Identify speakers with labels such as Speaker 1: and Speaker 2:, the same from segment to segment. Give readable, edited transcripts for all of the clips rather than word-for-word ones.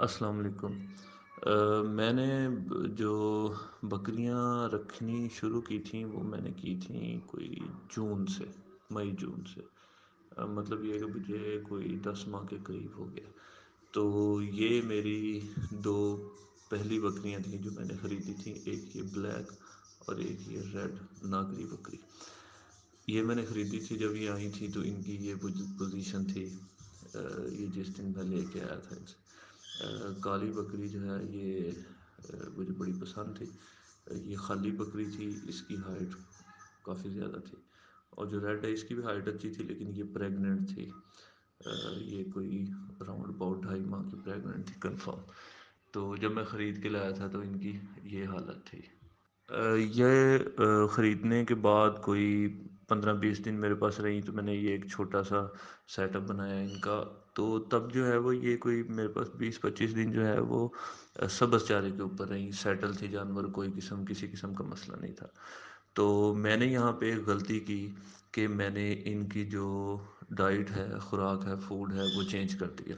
Speaker 1: السلام علیکم۔ میں نے جو بکریاں رکھنی شروع کی تھیں وہ میں نے کی تھیں کوئی جون سے، مئی جون سے۔ مطلب یہ کہ مجھے کوئی 10 ماہ کے قریب ہو گیا۔ تو یہ میری دو پہلی بکریاں تھیں جو میں نے خریدی تھیں، ایک یہ بلیک اور ایک یہ ریڈ ناگری بکری۔ یہ میں نے خریدی تھی جب یہ آئی تھی، تو ان کی یہ پوزیشن تھی، یہ جس دن میں لے کے آیا تھا ان سے۔ کالی بکری جو ہے یہ مجھے بڑی پسند تھی۔ یہ خالی بکری تھی، اس کی ہائٹ کافی زیادہ تھی، اور جو ریڈ ہے اس کی بھی ہائٹ اچھی تھی، لیکن یہ پریگننٹ تھی۔ یہ کوئی اراؤنڈ اباؤٹ 2.5 ماہ کی پریگننٹ تھی کنفرم۔ تو جب میں خرید کے لایا تھا تو ان کی یہ حالت تھی۔ یہ خریدنے کے بعد کوئی 15-20 دن میرے پاس رہی، تو میں نے یہ ایک چھوٹا سا سیٹ اپ بنایا ان کا۔ تو تب جو ہے وہ یہ کوئی میرے پاس 20-25 دن جو ہے وہ سبز چارے کے اوپر رہی، سیٹل تھی جانور، کوئی کسی قسم کا مسئلہ نہیں تھا۔ تو میں نے یہاں پہ ایک غلطی کی کہ میں نے ان کی جو ڈائٹ ہے، خوراک ہے، فوڈ ہے، وہ چینج کر دیا۔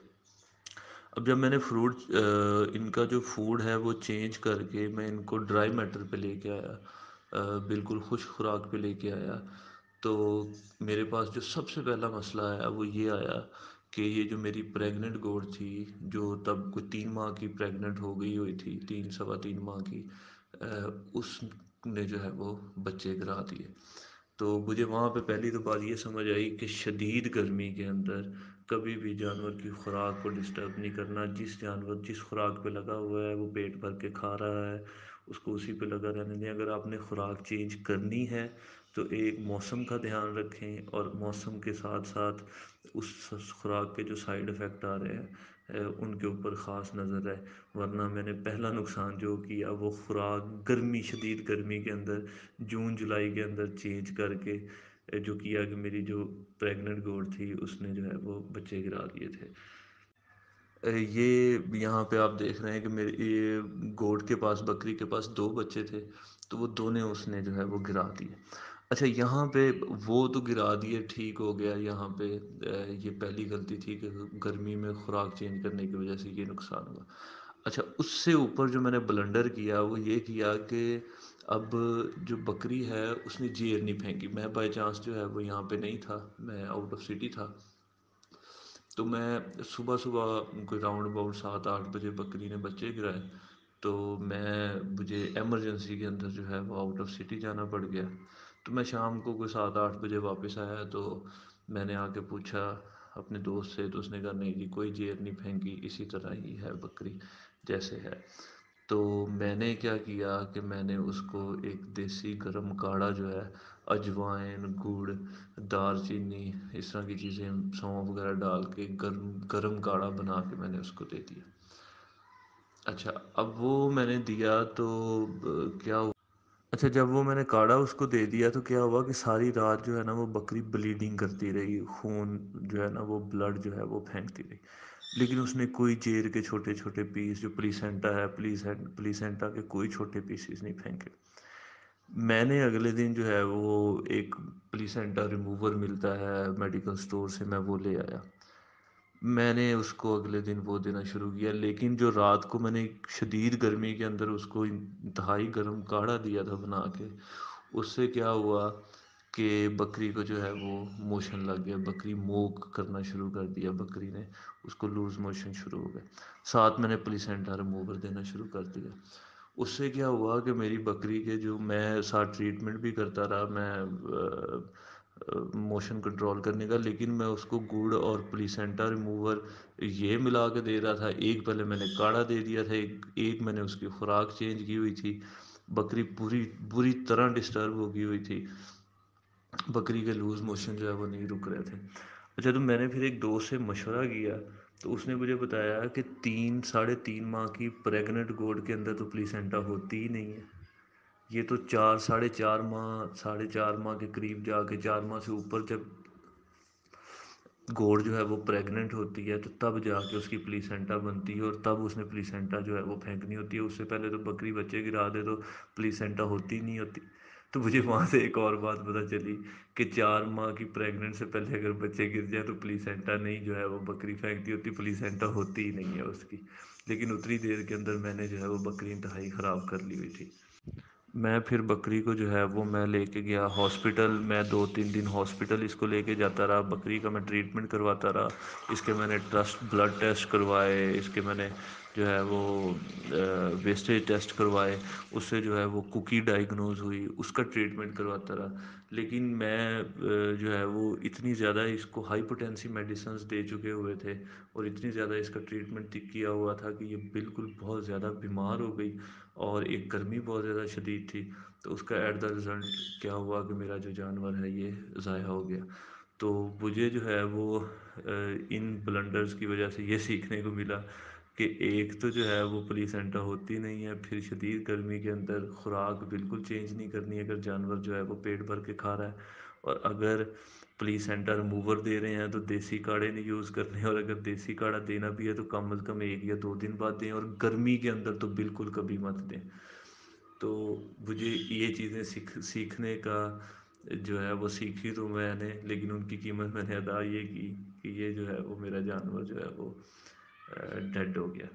Speaker 1: اب جب میں نے ان کا جو فوڈ ہے وہ چینج کر کے میں ان کو ڈرائی میٹر پہ لے کے آیا، بالکل خشک خوراک پہ لے کے آیا، تو میرے پاس جو سب سے پہلا مسئلہ آیا وہ یہ آیا کہ یہ جو میری پریگننٹ گوٹ تھی، جو تب کوئی 3 ماہ کی پریگننٹ ہو گئی ہوئی تھی، 3 سوا 3 ماہ کی، اس نے جو ہے وہ بچے گرا دیے۔ تو مجھے وہاں پہ پہلی تو بات یہ سمجھ آئی کہ شدید گرمی کے اندر کبھی بھی جانور کی خوراک کو ڈسٹرب نہیں کرنا۔ جس جانور جس خوراک پہ لگا ہوا ہے وہ پیٹ بھر کے کھا رہا ہے، اس کو اسی پہ لگا رہنے دیں۔ اگر آپ نے خوراک چینج کرنی ہے تو ایک موسم کا دھیان رکھیں، اور موسم کے ساتھ ساتھ اس خوراک کے جو سائیڈ افیکٹ آ رہے ہیں ان کے اوپر خاص نظر ہے۔ ورنہ میں نے پہلا نقصان جو کیا وہ خوراک شدید گرمی کے اندر جون جولائی کے اندر چینج کر کے جو کیا کہ میری جو پریگننٹ گوٹ تھی اس نے جو ہے وہ بچے گرا دیے تھے۔ یہ یہاں پہ آپ دیکھ رہے ہیں کہ میرے یہ گوٹ کے پاس، بکری کے پاس 2 بچے تھے، تو وہ دونوں اس نے جو ہے وہ گرا دیے۔ اچھا، یہاں پہ وہ تو گرا دیے، ٹھیک ہو گیا۔ یہاں پہ یہ پہلی غلطی تھی کہ گرمی میں خوراک چینج کرنے کی وجہ سے یہ نقصان ہوا۔ اچھا، اس سے اوپر جو میں نے بلنڈر کیا وہ یہ کیا کہ اب جو بکری ہے اس نے جیر نہیں پھینکی۔ میں بائی چانس جو ہے وہ یہاں پہ نہیں تھا، میں آؤٹ آف سٹی تھا، تو میں صبح صبح کوئی راؤنڈ اباؤٹ 7-8 بجے بکری نے بچے گرائے، تو مجھے ایمرجنسی کے اندر جو ہے وہ آؤٹ آف سٹی جانا پڑ گیا۔ تو میں شام کو کوئی 7-8 بجے واپس آیا، تو میں نے آ کے پوچھا اپنے دوست سے، تو اس نے کہا نہیں جی کوئی جیر نہیں پھینکی، اسی طرح ہی ہے بکری جیسے ہے۔ تو میں نے کیا کیا کہ میں نے اس کو ایک دیسی گرم کاڑھا جو ہے، اجوائن، گڑ، دار چینی، اس طرح کی چیزیں، سونف وغیرہ ڈال کے گرم گرم کاڑھا بنا کے میں نے اس کو دے دیا۔ اچھا، اب وہ میں نے دیا تو کیا ہوا؟ اچھا، جب وہ میں نے کاڑھا اس کو دے دیا تو کیا ہوا کہ ساری رات جو ہے نا وہ بکری بلیڈنگ کرتی رہی، خون جو ہے نا وہ بلڈ جو ہے وہ پھینکتی رہی، لیکن اس نے کوئی جیر کے چھوٹے چھوٹے پیس، جو پلیسینٹا ہے، پلیسینٹا کے کوئی چھوٹے پیسز نہیں پھینکے۔ میں نے اگلے دن جو ہے وہ ایک پلیسینٹا ریموور ملتا ہے میڈیکل سٹور سے، میں وہ لے آیا۔ میں نے اس کو اگلے دن وہ دینا شروع کیا، لیکن جو رات کو میں نے شدید گرمی کے اندر اس کو انتہائی گرم کاڑھا دیا تھا بنا کے، اس سے کیا ہوا کہ بکری کو جو ہے وہ موشن لگ گیا، بکری موک کرنا شروع کر دیا، بکری نے اس کو لوز موشن شروع ہو گئے۔ ساتھ میں نے پلیسینٹا ریموور دینا شروع کر دیا۔ اس سے کیا ہوا کہ میری بکری کے جو میں ساتھ ٹریٹمنٹ بھی کرتا رہا، میں موشن کنٹرول کرنے کا، لیکن میں اس کو گڑ اور پلیسینٹا ریموور یہ ملا کے دے رہا تھا۔ ایک پہلے میں نے کاڑھا دے دیا تھا، ایک میں نے اس کی خوراک چینج کی ہوئی تھی۔ بکری پوری بری طرح ڈسٹرب ہو گئی ہوئی تھی، بکری کے لوز موشن جو ہے وہ نہیں رک رہے تھے۔ اچھا، تو میں نے پھر ایک دوست سے مشورہ کیا، تو اس نے مجھے بتایا کہ 3 ساڑھے 3 ماہ کی پریگننٹ گوڈ کے اندر تو پلیسینٹا ہوتی ہی نہیں ہے۔ یہ تو 4 ساڑھے 4 ماہ، 4.5 ماہ کے قریب جا کے، 4 ماہ سے اوپر جب گوڑ جو ہے وہ پریگننٹ ہوتی ہے تو تب جا کے اس کی پلیسینٹا بنتی ہے، اور تب اس نے پلیسینٹا جو ہے وہ پھینکنی ہوتی ہے۔ اس سے پہلے تو بکری بچے گرا دے تو پلیسینٹا ہوتی نہیں ہوتی۔ تو مجھے وہاں سے ایک اور بات پتہ چلی کہ 4 ماہ کی پریگننٹ سے پہلے اگر بچے گر جائے تو پلیسینٹا نہیں جو ہے وہ بکری پھینکتی ہوتی، پلیسینٹا ہوتی ہی نہیں ہے اس کی. لیکن اتنی دیر کے اندر میں نے جو ہے وہ بکری انتہائی خراب کر لی ہوئی تھی. میں پھر بکری کو جو ہے وہ میں لے کے گیا ہاسپٹل. میں 2 3 دن ہاسپٹل اس کو لے کے جاتا رہا. بکری کا میں ٹریٹمنٹ کرواتا رہا. اس کے میں نے بلڈ ٹیسٹ کروائے، اس کے میں نے جو ہے وہ ویسٹیج ٹیسٹ کروائے. اس سے جو ہے وہ کوکی ڈائگنوز ہوئی، اس کا ٹریٹمنٹ کرواتا رہا. لیکن میں جو ہے وہ اتنی زیادہ اس کو ہائی پوٹینسی میڈیسنز دے چکے ہوئے تھے اور اتنی زیادہ اس کا ٹریٹمنٹ کیا ہوا تھا کہ یہ بالکل بہت زیادہ بیمار ہو گئی. اور ایک گرمی بہت زیادہ شدید تھی، تو اس کا ایٹ دا رزلٹ کیا ہوا کہ میرا جو جانور ہے یہ ضائع ہو گیا. تو مجھے جو ہے وہ ان بلنڈرز کی وجہ سے یہ سیکھنے کو ملا کہ ایک تو جو ہے وہ پلیسنٹا ہوتی نہیں ہے. پھر شدید گرمی کے اندر خوراک بالکل چینج نہیں کرنی اگر جانور جو ہے وہ پیٹ بھر کے کھا رہا ہے. اور اگر پلیس سینٹر ریموور دے رہے ہیں تو دیسی کاڑھے نہیں یوز کرنے، اور اگر دیسی کاڑھا دینا بھی ہے تو کم از کم 1 یا 2 دن بعد دیں، اور گرمی کے اندر تو بالکل کبھی مت دیں. تو مجھے یہ چیزیں سیکھنے کا جو ہے وہ سیکھی تو میں نے، لیکن ان کی قیمت میں نے ادا یہ کی کہ یہ جو ہے وہ میرا جانور جو ہے وہ ڈیڈ ہو گیا.